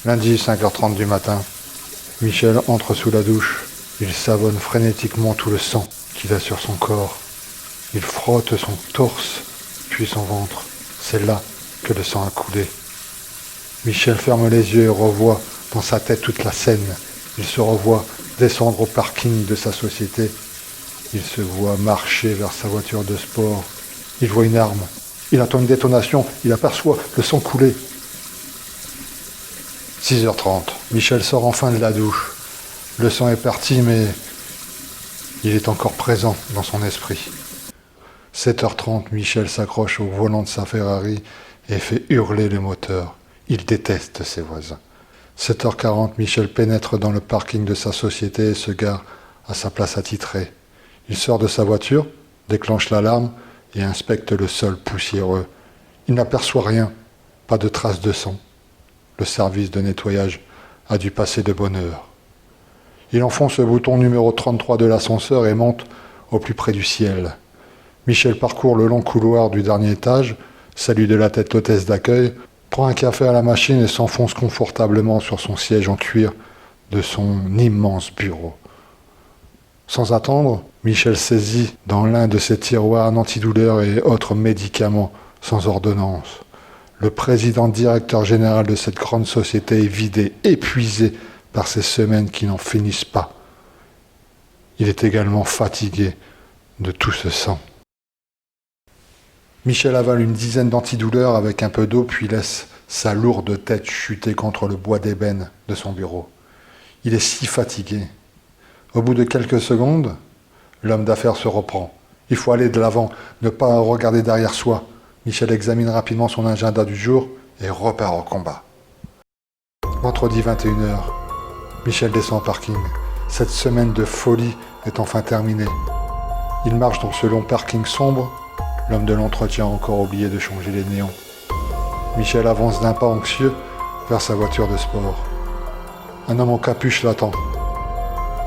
Lundi, 5h30 du matin. Michel entre sous la douche. Il savonne frénétiquement tout le sang qu'il a sur son corps. Il frotte son torse, puis son ventre. C'est là que le sang a coulé. Michel ferme les yeux et revoit dans sa tête toute la scène. Il se revoit descendre au parking de sa société. Il se voit marcher vers sa voiture de sport. Il voit une arme. Il entend une détonation. Il aperçoit le sang couler. 6h30. Michel sort enfin de la douche. Le sang est parti, mais il est encore présent dans son esprit. 7h30, Michel s'accroche au volant de sa Ferrari et fait hurler le moteur. Il déteste ses voisins. 7h40, Michel pénètre dans le parking de sa société et se gare à sa place attitrée. Il sort de sa voiture, déclenche l'alarme et inspecte le sol poussiéreux. Il n'aperçoit rien, pas de traces de sang. Le service de nettoyage a dû passer de bonne heure. Il enfonce le bouton numéro 33 de l'ascenseur et monte au plus près du ciel. Michel parcourt le long couloir du dernier étage, salue de la tête l'hôtesse d'accueil, prend un café à la machine et s'enfonce confortablement sur son siège en cuir de son immense bureau. Sans attendre, Michel saisit dans l'un de ses tiroirs un antidouleur et autres médicaments sans ordonnance. Le président directeur général de cette grande société est vidé, épuisé par ces semaines qui n'en finissent pas. Il est également fatigué de tout ce sang. Michel avale une dizaine d'antidouleurs avec un peu d'eau, puis laisse sa lourde tête chuter contre le bois d'ébène de son bureau. Il est si fatigué. Au bout de quelques secondes, l'homme d'affaires se reprend. Il faut aller de l'avant, ne pas regarder derrière soi. Michel examine rapidement son agenda du jour et repart au combat. Vendredi 21h, Michel descend au parking. Cette semaine de folie est enfin terminée. Il marche dans ce long parking sombre. L'homme de l'entretien a encore oublié de changer les néons. Michel avance d'un pas anxieux vers sa voiture de sport. Un homme en capuche l'attend.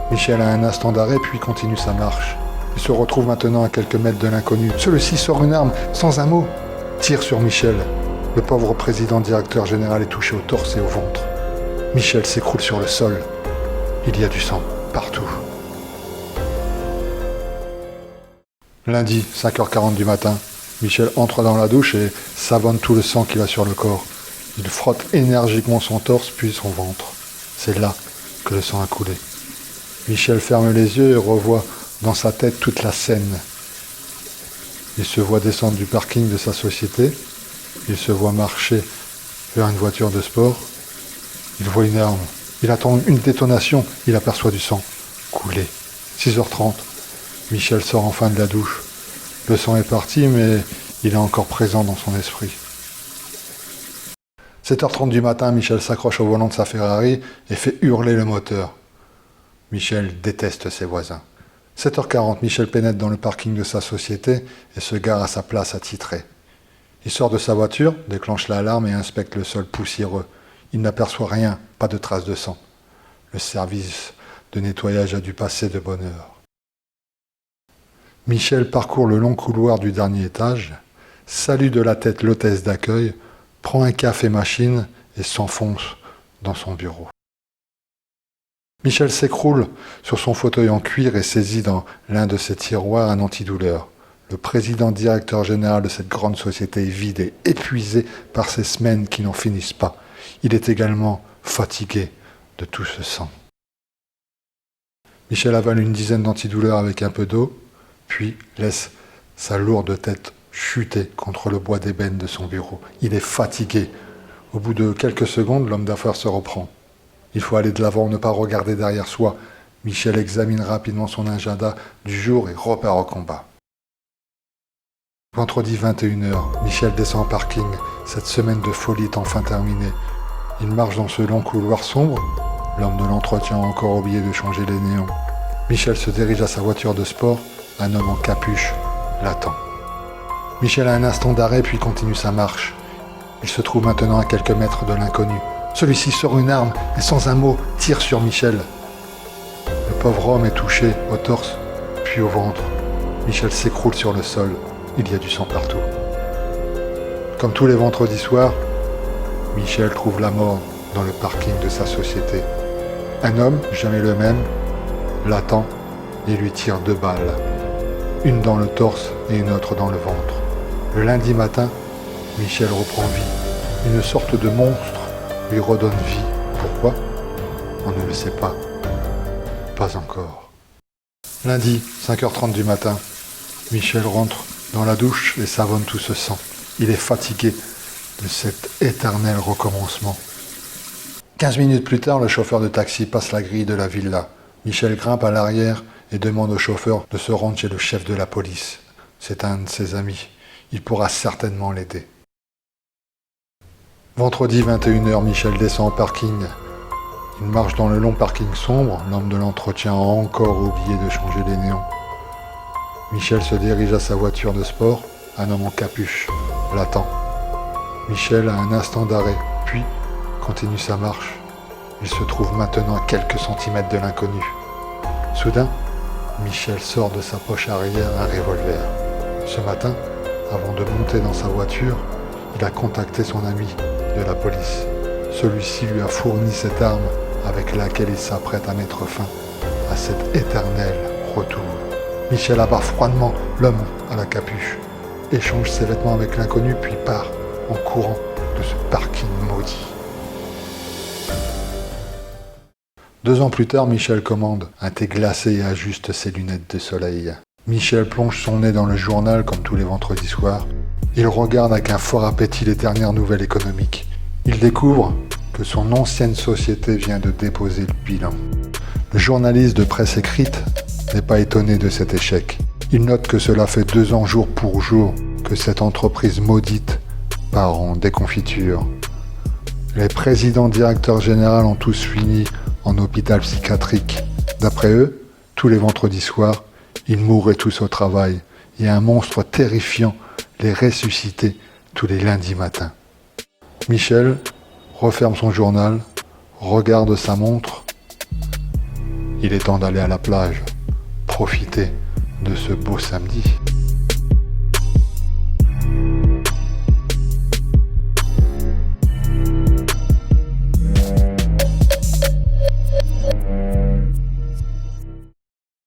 Michel a un instant d'arrêt puis continue sa marche. Il se retrouve maintenant à quelques mètres de l'inconnu. Celui-ci sort une arme, sans un mot, tire sur Michel. Le pauvre président directeur général est touché au torse et au ventre. Michel s'écroule sur le sol. Il y a du sang partout. Lundi, 5h40 du matin, Michel entre dans la douche et savonne tout le sang qu'il a sur le corps. Il frotte énergiquement son torse puis son ventre. C'est là que le sang a coulé. Michel ferme les yeux et revoit dans sa tête toute la scène. Il se voit descendre du parking de sa société. Il se voit marcher vers une voiture de sport. Il voit une arme. Il attend une détonation. Il aperçoit du sang couler. 6h30. Michel sort enfin de la douche. Le sang est parti, mais il est encore présent dans son esprit. 7h30 du matin, Michel s'accroche au volant de sa Ferrari et fait hurler le moteur. Michel déteste ses voisins. 7h40, Michel pénètre dans le parking de sa société et se gare à sa place attitrée. Il sort de sa voiture, déclenche l'alarme et inspecte le sol poussiéreux. Il n'aperçoit rien, pas de traces de sang. Le service de nettoyage a dû passer de bonne heure. Michel parcourt le long couloir du dernier étage, salue de la tête l'hôtesse d'accueil, prend un café machine et s'enfonce dans son bureau. Michel s'écroule sur son fauteuil en cuir et saisit dans l'un de ses tiroirs un antidouleur. Le président directeur général de cette grande société est vidé, épuisé par ces semaines qui n'en finissent pas. Il est également fatigué de tout ce sang. Michel avale une dizaine d'antidouleurs avec un peu d'eau, puis laisse sa lourde tête chuter contre le bois d'ébène de son bureau. Il est fatigué. Au bout de quelques secondes, l'homme d'affaires se reprend. Il faut aller de l'avant, ne pas regarder derrière soi. Michel examine rapidement son agenda du jour et repart au combat. Vendredi 21h, Michel descend au parking. Cette semaine de folie est enfin terminée. Il marche dans ce long couloir sombre. L'homme de l'entretien a encore oublié de changer les néons. Michel se dirige à sa voiture de sport. Un homme en capuche l'attend. Michel a un instant d'arrêt puis continue sa marche. Il se trouve maintenant à quelques mètres de l'inconnu. Celui-ci sort une arme et sans un mot tire sur Michel. Le pauvre homme est touché au torse puis au ventre. Michel s'écroule sur le sol. Il y a du sang partout. Comme tous les vendredis soirs, Michel trouve la mort dans le parking de sa société. Un homme, jamais le même, l'attend et lui tire 2 balles, une dans le torse et une autre dans le ventre. Le lundi matin, Michel reprend vie. Une sorte de monstre lui redonne vie. Pourquoi? On ne le sait pas. Pas encore. Lundi, 5h30 du matin, Michel rentre dans la douche et savonne tout ce sang. Il est fatigué de cet éternel recommencement. 15 minutes plus tard, le chauffeur de taxi passe la grille de la villa. Michel grimpe à l'arrière et demande au chauffeur de se rendre chez le chef de la police. C'est un de ses amis. Il pourra certainement l'aider. Vendredi 21h, Michel descend au parking. Il marche dans le long parking sombre. L'homme de l'entretien a encore oublié de changer les néons. Michel se dirige à sa voiture de sport. Un homme en capuche l'attend. Michel a un instant d'arrêt, puis continue sa marche. Il se trouve maintenant à quelques centimètres de l'inconnu. Soudain, Michel sort de sa poche arrière un revolver. Ce matin, avant de monter dans sa voiture, il a contacté son ami de la police. Celui-ci lui a fourni cette arme avec laquelle il s'apprête à mettre fin à cet éternel retour. Michel abat froidement l'homme à la capuche, échange ses vêtements avec l'inconnu, puis part en courant de ce parking maudit. 2 ans plus tard, Michel commande un thé glacé et ajuste ses lunettes de soleil. Michel plonge son nez dans le journal comme tous les vendredis soirs. Il regarde avec un fort appétit les dernières nouvelles économiques. Il découvre que son ancienne société vient de déposer le bilan. Le journaliste de presse écrite n'est pas étonné de cet échec. Il note que cela fait 2 ans jour pour jour que cette entreprise maudite part en déconfiture. Les présidents directeurs généraux ont tous fini en hôpital psychiatrique. D'après eux, tous les vendredis soirs, ils mourraient tous au travail et un monstre terrifiant les ressuscitait tous les lundis matins. Michel referme son journal, regarde sa montre. Il est temps d'aller à la plage, profiter de ce beau samedi.